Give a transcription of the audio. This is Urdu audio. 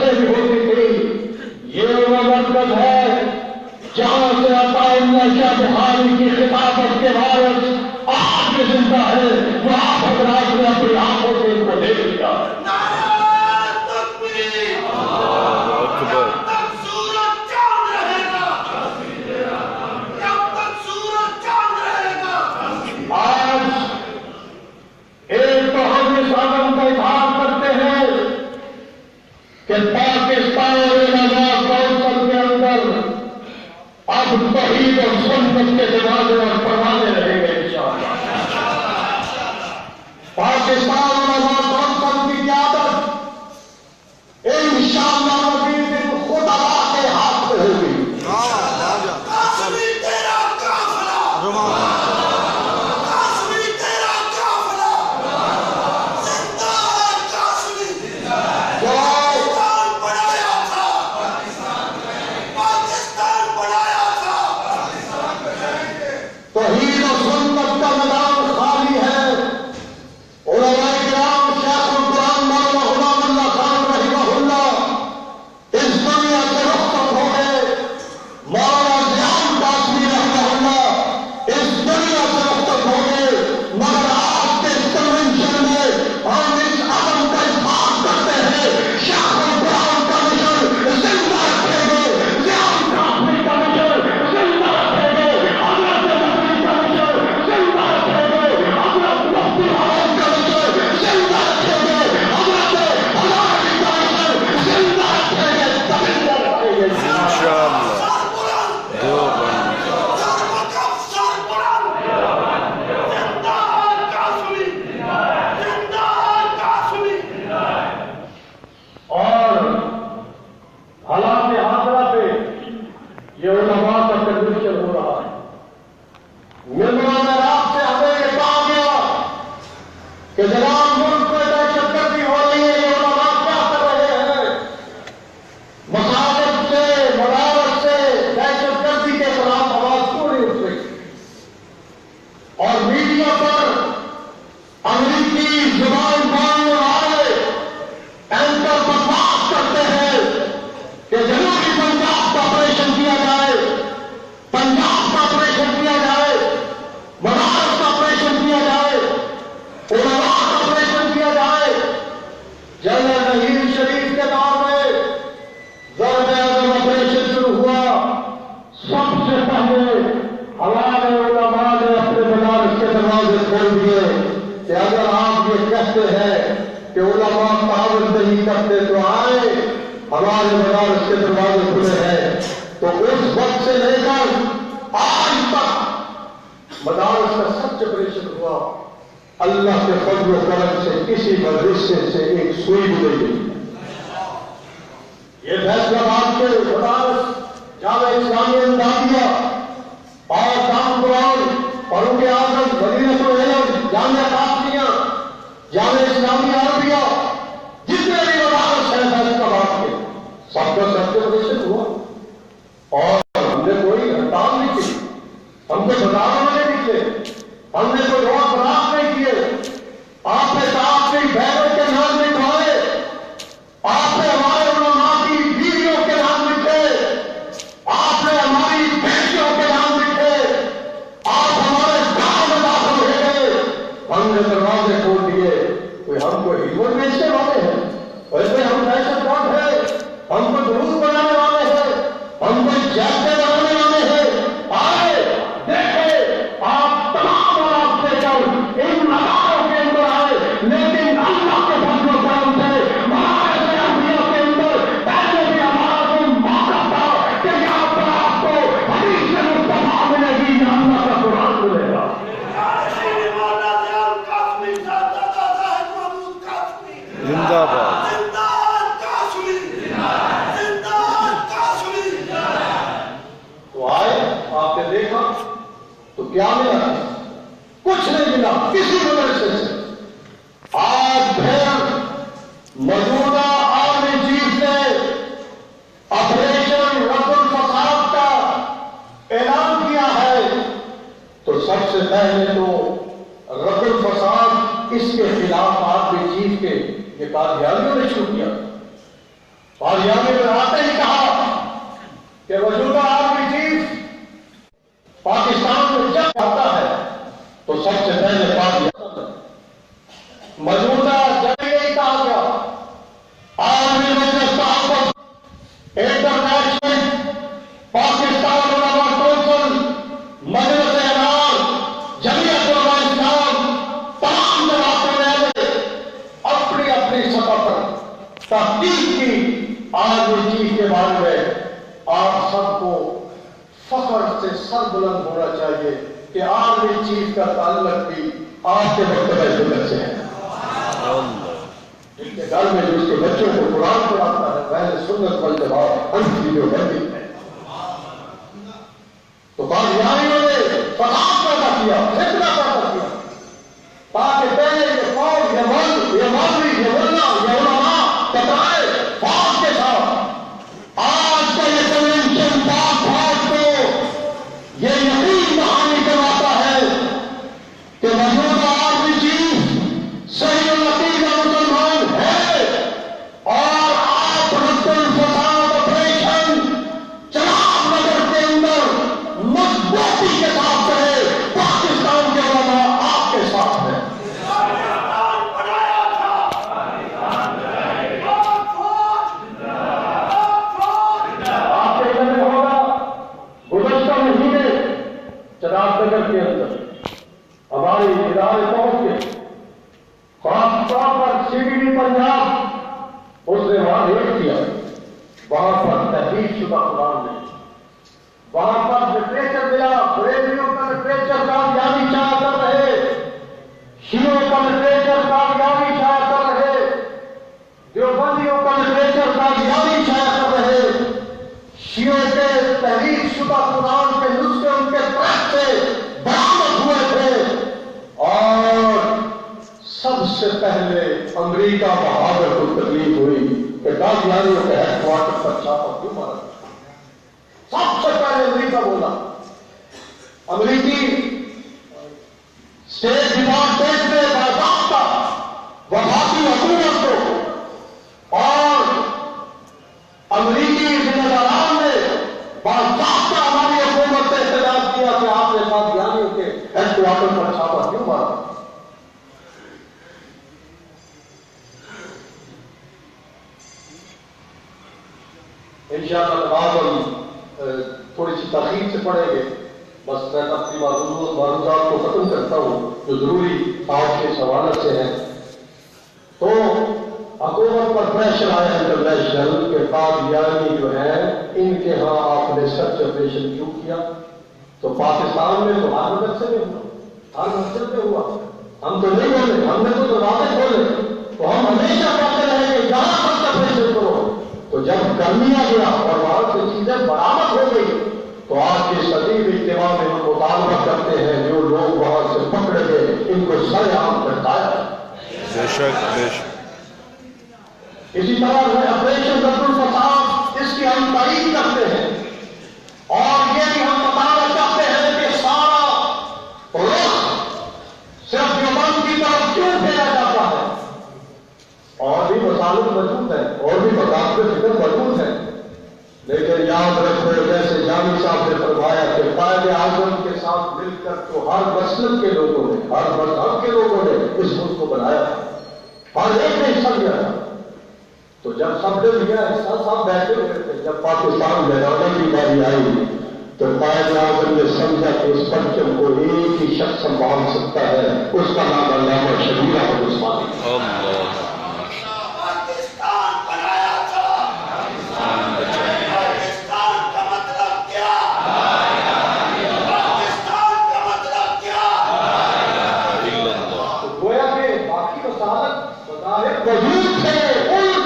سے بھی ہوتی تھی. یہ وہ مرکز ہے جہاں سے عطا اللہ شاہ بخاری کی خلافت کے وارث آج بھی زندہ ہے. وہ آپ حضرات نے اپنی آنکھوں سے ان کو دیکھ لیا ہے. کہ پاکستان علماء کونسل کے اندر اب توحید اور سنت کے دروازے اور پروانے رہیں گے انشاءاللہ. پاکستان علماء کونسل کی قیادت انشاءاللہ مزید دن خود اللہ کے ہاتھ میں ہوگی. ہمارے مدارس کے دروازے کھلے ہیں. تو اس وقت سے لے کر آج تک مدارس کا سب آپریشن ہوا. اللہ کے فضل و کرم سے کسی مدرسے سے ایک سوئی بھی نہیں گئی. یہ فیصلہ باد کے مدارس جامعہ اسلامیہ امدادیہ اور دام قرآن اور ان کے اعظم مدینہ العلم جامعہ قاسمیہ جامعہ اسلامیہ عربیہ جتنے بھی مدارس ہیں فیصلہ باد کے سب کا سب سے آپریشن ہوا. اور ہم نے کوئی ہڑتال نہیں کی, ہم نے بازاروں میں نہیں کیے, ہم نے کوئی روڈ بلاک نہیں کیے. آپ نے صاحب کی بہنوں کے نام لکھوائے, آپ نے ہمارے علماء کی بیویوں کے نام لکھے, آپ نے ہماری بیٹیوں کے نام لکھے, آپ ہمارے گاؤں میں داخل ہو گئے, ہم نے دروازے کھول دیے. کوئی ہم کو ہمت بیچنے والے ہیں, ویسے ہم دہشت گرد ہیں, ہم کو درود بنانے والے ہیں, ہم کو جاتے بنانے والے ہیں. آئے دیکھے آپ تمام راستے کر ان مداروں کے اندر آئے, لیکن اللہ کے فضل و کرم سے ہمارے سیاحیوں کے اندر پہلے بھی ہمارا کوئی موقع تھا کہ یہاں پر آپ کو حدیث مصطفیٰ ملے گی یا اللہ کا قرآن ملے گا. زندہ باد. تو آئے, آپ نے دیکھا تو کیا ملا؟ کچھ نہیں ملا کسی مدرسے سے. آج پھر موجودہ عالمی چیف نے آپریشن رفع الفساد کا اعلان کیا ہے. تو سب سے پہلے تو رفع الفساد اس کے خلاف عالمی چیف کے یہ قادیانیوں نے شروع کیا. سے پہلے پاکستان موجودہ جب یہی کہا گیا عالمی مجلس صحافت انٹرنیشنل پاکستان علماء کونسل مجلس اعلان جمعیت علماء اسلام تمام جماعتوں نے اپنی اپنی سطح پر تحقیق کی عالمی چیز کے بارے میں آپ سب کو فخر سے سر بلند ہونا چاہیے کہ عالمی چیز کا تعلق بھی آپ کے مکتبہ جنت سے ہے. جن کے گھر میں جو اس کے بچوں کو قرآن پڑھاتا ہے پہلے سنت والجماعت ہم جو بندی ہے. تو قادیانیوں نے فساد پیدا کیا، فتنہ پیدا کیا تاکہ پہلے یہ قوم، یہ ملک، یہ مولوی، یہ ملا، یہ علماء کترائے فوج کے ساتھ آج کا یہ کنونشن پاک فوج کو یہ یقین دہانی کرواتا ہے کہ موجودہ عالمی چیز صحیح العقیدہ مسلمان ہے اور آپ رد الفساد آپریشن چناب نگر کے اندر مضبوطی کے ساتھ رہے. پاکستان کے علماء آپ کے ساتھ ہیں. آپ کے گھر میں ہوگا گزشتہ مہینے چناب نگر کے اندر ہماری ادارے پہنچ کے خاص طور پر CBD پنجاب اس نے وہاں ریٹ کیا. وہاں پر تحریر شدہ قرآن نے وہاں پر لٹریچر ملا. بریلویوں کا لٹریچر کامیابی چاہ کر رہے، شیعوں کا لٹریچر کامیابی چاہ کر رہے، دیوبندیوں کا لٹریچر کامیابی چاہ کر رہے. شیعوں کے تحریر شدہ قرآن کے نسخے ان کے پریس سے برآمد ہوئے تھے اور سب سے پہلے امریکہ بہادر کو تکلیف ہوئی کہ قادیانیوں کے ہیڈ کوارٹر پر چھاپا کیوں مارا. سب سے پہلے امریکہ بولا. امریکی اسٹیٹ ڈپارٹمنٹ نے باضابطہ وفاقی حکومت کو اور امریکی ذمہ داران نے باضابطہ ہماری حکومت سے احتجاج کیا کہ آپ نے قادیانیوں کے ہیڈ کوارٹر پر چھاپا کیوں مارا. انشاءاللہ بعد ہم تھوڑی سی تاخیر سے پڑھیں گے. بس میں اپنی معروضات کو ختم کرتا ہوں جو ضروری آج کے حوالے سے ہیں. تو حکومت پر پریشر آیا انٹرنیشنل کے قادیانی جو ہیں ان کے ہاں آپ نے سرچ آپریشن کیوں کیا. تو پاکستان میں تو ہر مدرسے میں ہوا، ہر مسجد میں ہوا. ہم تو نہیں بولے، ہم نے تو دروازے کھولے. تو ہم ہمیشہ کہتے رہے کہ یہاں سرچ آپریشن کرو. تو جب کر لیا گیا اور وہاں سے چیزیں برآمد ہو گئی تو آج کی صدی اجتماع میں ہم مطالبہ کرتے ہیں جو لوگ وہاں سے پکڑے گئے ان کو سر عام کرتایا. بے شک بے شک. اسی طرح ہے آپریشن رد الفساد، اس کی ہم تعریف کرتے ہیں اور یہ بھی ہم بتانا چاہتے ہیں کہ سارا رخ صرف دیوبند کی طرف کیوں پھیرا جاتا ہے. اور بھی مسالت موجود ہیں اور بھی مقاصد فکر موجود ہیں، لیکن یاد رکھو جیسے جامی صاحب نے فرمایا کہ قائد اعظم کے ساتھ مل کر تو ہر مسلک کے لوگوں نے، ہر مذہب کے لوگوں نے اس ملک کو بنایا، ہر ایک نے حصہ لیا تھا. تو جب سب نے لیا حصہ سب بیٹھے ہوئے تھے. جب پاکستان لہرانے کی باری آئی تو قائد اعظم نے سمجھا کہ اس پرچم کو ایک ہی شخص سنبھال سکتا ہے، اس کا نام علامہ شبیر احمد عثمانی. وجود تھے ان